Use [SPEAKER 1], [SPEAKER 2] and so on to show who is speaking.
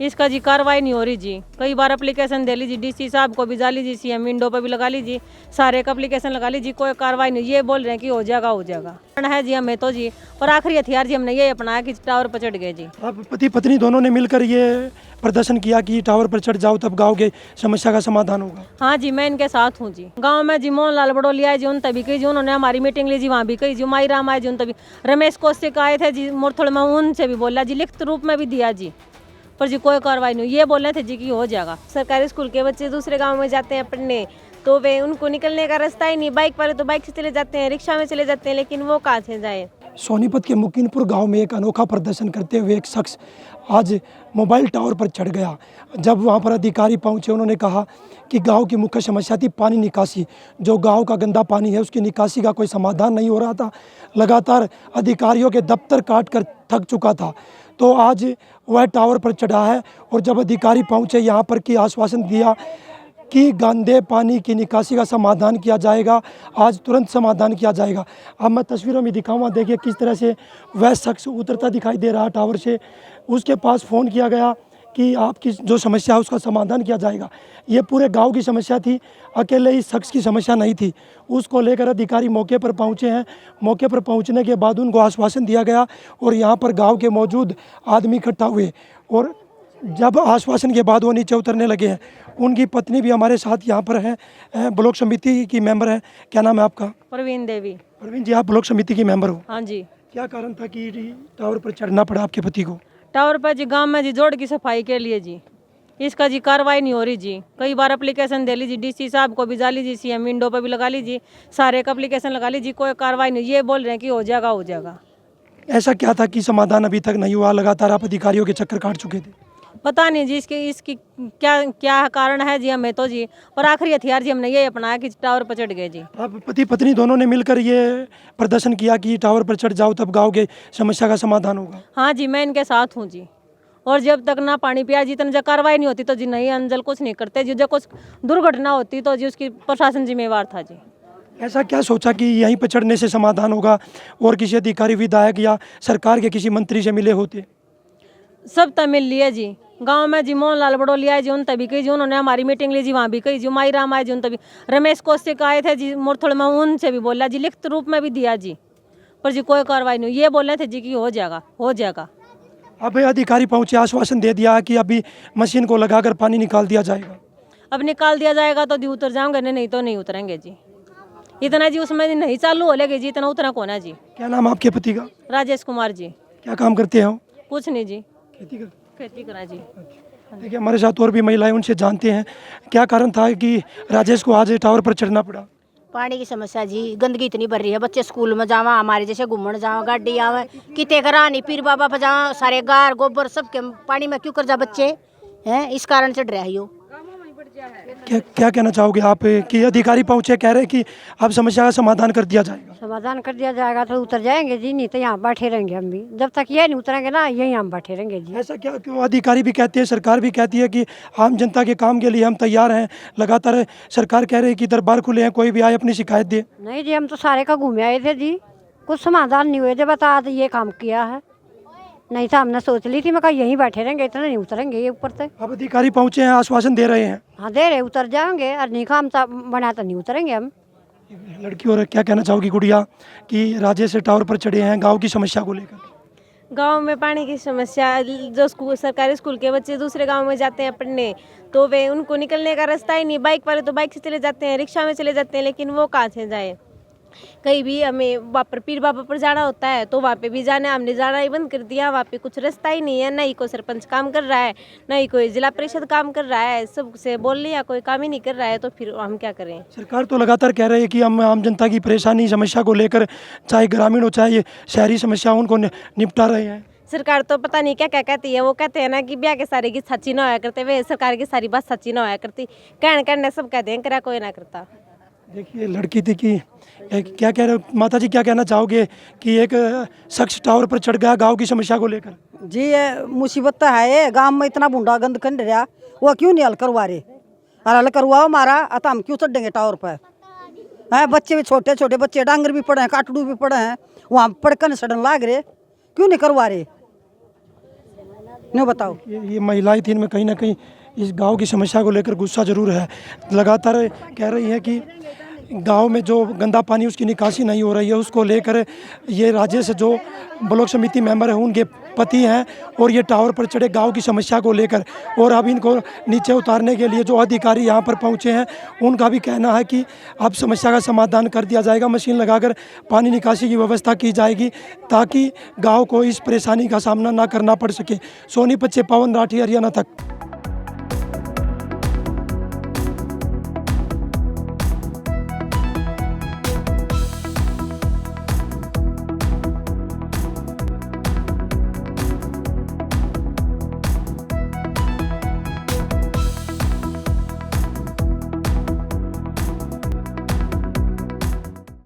[SPEAKER 1] इसका जी कार्रवाई नहीं हो रही जी। कई बार एप्लीकेशन दे लीजिए, डीसी साहब को भी जा लीजिए, सीएम विंडो पे भी लगा लीजिए, सारे का एप्लीकेशन लगा लीजिए, कोई कार्रवाई नहीं। ये बोल रहे हैं कि हो जाएगा हो जाएगा है जी हमें तो जी। और आखिरी हथियार जी हमने ये अपनाया कि टावर पर चढ़ गए जी।
[SPEAKER 2] अब पति पत्नी दोनों ने मिलकर ये प्रदर्शन किया कि टावर पर चढ़ जाओ तब गाँव के समस्या का समाधान होगा।
[SPEAKER 1] हाँ जी, मैं इनके साथ हूँ जी। गांव में जी मोहनलाल बड़ोलिया जी, उन तभी कही जी, उन्होंने हमारी मीटिंग ली जी, वहाँ भी कही जी, माई राम आए जी, उन तभी रमेश कौशिक आए थे जी मुरथड़ में, उनसे भी बोला जी, लिखित रूप में भी दिया जी, पर जी कोई कार्रवाई नहीं। ये बोल रहे थे जी कि हो जाएगा।
[SPEAKER 3] सरकारी स्कूल के बच्चे दूसरे गांव में जाते हैं पढ़ने, तो वे उनको निकलने का रास्ता ही नहीं। बाइक वाले तो बाइक से चले जाते हैं, रिक्शा में चले जाते हैं, लेकिन वो कहाँ से जाए।
[SPEAKER 2] सोनीपत के मुकीनपुर गांव में एक अनोखा प्रदर्शन करते हुए एक शख्स आज मोबाइल टावर पर चढ़ गया। जब वहां पर अधिकारी पहुंचे, उन्होंने कहा कि गांव की मुख्य समस्या थी पानी निकासी। जो गांव का गंदा पानी है उसकी निकासी का कोई समाधान नहीं हो रहा था। लगातार अधिकारियों के दफ्तर काट कर थक चुका था, तो आज वह टावर पर चढ़ा है। और जब अधिकारी पहुंचे यहाँ पर कि आश्वासन दिया कि गंदे पानी की निकासी का समाधान किया जाएगा, आज तुरंत समाधान किया जाएगा। अब मैं तस्वीरों में दिखाऊंगा, देखिए किस तरह से वह शख्स उतरता दिखाई दे रहा टावर से। उसके पास फ़ोन किया गया कि आपकी जो समस्या है उसका समाधान किया जाएगा। ये पूरे गांव की समस्या थी, अकेले इस शख्स की समस्या नहीं थी। उसको लेकर अधिकारी मौके पर पहुंचे हैं। मौके पर पहुंचने के बाद उनको आश्वासन दिया गया और यहाँ पर गाँव के मौजूद आदमी इकट्ठा हुए। और जब आश्वासन के बाद वो नीचे उतरने लगे हैं, उनकी पत्नी भी हमारे साथ यहाँ पर है, ब्लॉक समिति की मेंबर है। क्या नाम है आपका?
[SPEAKER 1] प्रवीण देवी।
[SPEAKER 2] प्रवीण जी, आप ब्लॉक समिति की मेंबर हो।
[SPEAKER 1] हाँ जी।
[SPEAKER 2] क्या कारण था कि टावर पर चढ़ना पड़ा आपके पति को?
[SPEAKER 1] टावर पर जी गांव में जी जोड़ की सफाई के लिए जी, इसका जी कार्रवाई नहीं हो रही जी। कई बार एप्लीकेशन दे लीजिए, डीसी साहब को भी जा लीजिए, सीएम विंडो पे भी लगा लीजिए, सारे का एप्लीकेशन लगा लीजिए, कोई कार्रवाई नहीं। ये बोल रहे हैं कि हो जाएगा हो जाएगा।
[SPEAKER 2] ऐसा क्या था कि समाधान अभी तक नहीं हुआ? लगातार आप अधिकारियों के चक्कर काट चुके थे।
[SPEAKER 1] पता नहीं जी इसकी क्या क्या कारण है जी हमें तो जी। और आखिरी हथियार जी हमने ये अपनाया कि टावर पर चढ़ गए जी।
[SPEAKER 2] आप पति पत्नी दोनों ने मिलकर ये प्रदर्शन किया कि टावर पर चढ़ जाओ तब गाँव के समस्या का समाधान होगा।
[SPEAKER 1] हाँ जी, मैं इनके साथ हूँ जी। और जब तक ना पानी पिया जी, तक कार्रवाई नहीं होती तो जी नहीं, अंजल कुछ नहीं करते जी। जब कुछ दुर्घटना होती तो जी उसकी प्रशासन जिम्मेवार था जी।
[SPEAKER 2] ऐसा क्या सोचा कि यहीं पर चढ़ने से समाधान होगा, और किसी अधिकारी विधायक या सरकार के किसी मंत्री से मिले होते?
[SPEAKER 1] सब तब मिल लिए जी। गांव में जी मोहनलाल बड़ोलिया जी, उन तभी कही जी, उन्होंने हमारी मीटिंग ली जी, वहाँ भी कही जी, माई राम आए जी, उन तभी रमेश कौशिक आए थे जी मुरथड़ में, उनसे भी बोला जी, लिखित रूप में भी दिया जी, पर जी कोई कार्रवाई नहीं। ये बोल रहे थे जी कि हो जाएगा हो जाएगा।
[SPEAKER 2] अब अधिकारी पहुंचे, आश्वासन दे दिया कि अभी मशीन को लगाकर पानी निकाल दिया जाएगा।
[SPEAKER 1] अब निकाल दिया जाएगा तो जी उतर जाऊंगे, नहीं तो नहीं उतरेंगे जी। इतना जी उसमें नहीं चालू हो लेगी जी, इतना उतना कौन है जी।
[SPEAKER 2] क्या नाम आपके पति का?
[SPEAKER 1] राजेश कुमार जी।
[SPEAKER 2] क्या काम करते हो?
[SPEAKER 1] कुछ नहीं जी,
[SPEAKER 2] खेती
[SPEAKER 1] करा जी।
[SPEAKER 2] देखिए हमारे साथ और भी महिलाएं, उनसे जानते हैं क्या कारण था कि राजेश को आज टावर पर चढ़ना पड़ा।
[SPEAKER 4] पानी की समस्या जी, गंदगी इतनी भर रही है। बच्चे स्कूल में जावा, हमारे जैसे घूमने जावा, गाड़ी आवे, किते करा नहीं, पीर बाबा पर जावा, सारे गार गोबर सब के पानी में क्यों कर जा बच्चे हैं, इस कारण चढ़ रहा है यो।
[SPEAKER 2] क्या कहना चाहोगे आप कि अधिकारी पहुंचे, कह रहे हैं कि अब समस्या का समाधान कर दिया जाएगा?
[SPEAKER 5] समाधान कर दिया जाएगा तो उतर जाएंगे जी, नहीं तो यहाँ बैठे रहेंगे हम भी। जब तक ये नहीं उतरेंगे ना, यहीं हम बैठे रहेंगे जी।
[SPEAKER 2] ऐसा क्या क्यों? अधिकारी भी कहते हैं, सरकार भी कहती है कि आम जनता के काम के लिए हम तैयार हैं। लगातार सरकार कह रही है कि दरबार खुले हैं, कोई भी आए अपनी शिकायत दे।
[SPEAKER 5] नहीं जी, हम तो सारे का घूमे आए थे जी, कुछ समाधान नहीं हुए। जब बता तो ये काम किया है, नहीं तो हमने सोच ली थी मैं कहा यहीं बैठे रहेंगे, इतना नहीं उतरेंगे ये ऊपर से।
[SPEAKER 2] अब अधिकारी पहुंचे हैं, आश्वासन दे रहे हैं।
[SPEAKER 5] हाँ दे रहे, उतर जाएंगे, और नहीं काम बना तो नहीं उतरेंगे हम।
[SPEAKER 2] लड़की और क्या कहना चाहोगी गुड़िया कि राजेश टावर पर चढ़े हैं गाँव की समस्या को लेकर?
[SPEAKER 3] गांव में पानी की समस्या, जो सरकारी स्कूल के बच्चे दूसरे गांव में जाते हैं पढ़ने, तो वे उनको निकलने का रास्ता ही नहीं। बाइक वाले तो बाइक से चले जाते हैं, रिक्शा में चले जाते हैं, लेकिन वो कहाँ से जाए। कहीं भी हमें वहाँ पर पीर बाबा पर जाना होता है तो वहाँ पे भी जाना, हमने जाना ही बंद कर दिया। वहाँ पे कुछ रास्ता ही नहीं है, ना ही कोई सरपंच काम कर रहा है, ना ही कोई जिला परिषद काम कर रहा है। सबसे बोल लिया, कोई काम ही नहीं कर रहा है, तो फिर हम क्या करें। सरकार
[SPEAKER 2] तो लगातार कह रही है कि हम आम जनता की परेशानी समस्या को लेकर, चाहे ग्रामीण हो चाहे शहरी समस्या, उनको निपटा रहे हैं।
[SPEAKER 3] सरकार तो पता नहीं क्या क्या कहती है। वो कहते हैं ना कि ब्याह के सारे की सच्ची ना होया करते, वे सरकार की सारी बात सच्ची ना होया करती। कहने सब कहते हैं, करा कोई ना करता।
[SPEAKER 2] देखिए लड़की थी कि क्या कह रहे माता जी, क्या कहना चाहोगे कि एक शख्स टावर पर चढ़ गया गांव की समस्या को लेकर?
[SPEAKER 6] जी ये मुसीबत तो है, गांव में इतना बूढ़ा गंद खंड रहा, वो क्यों नहीं हल करवा रहे? और हल करवाओ हमारा, अतः हम क्यों चढ़ेंगे टावर पर? है बच्चे भी, छोटे छोटे बच्चे, डांगर भी पड़े हैं, काटड़ू भी पड़े हैं, वहाँ पड़कर सड़न लाग रहे, क्यों नहीं करवा रहे? नो बताओ।
[SPEAKER 2] ये महिलाएं थी, इनमें कहीं ना कहीं इस गांव की समस्या को लेकर गुस्सा जरूर है। लगातार कह रही हैं कि गांव में जो गंदा पानी उसकी निकासी नहीं हो रही है, उसको लेकर ये राजेश जो ब्लॉक समिति मेंबर हैं उनके पति हैं और ये टावर पर चढ़े गांव की समस्या को लेकर, और अब इनको नीचे उतारने के लिए जो अधिकारी यहां पर पहुंचे हैं उनका भी कहना है कि अब समस्या का समाधान कर दिया जाएगा, मशीन लगाकर पानी निकासी की व्यवस्था की जाएगी ताकि गाँव को इस परेशानी का सामना ना करना पड़ सके। सोनीपत से पवन राठी, हरियाणा तक।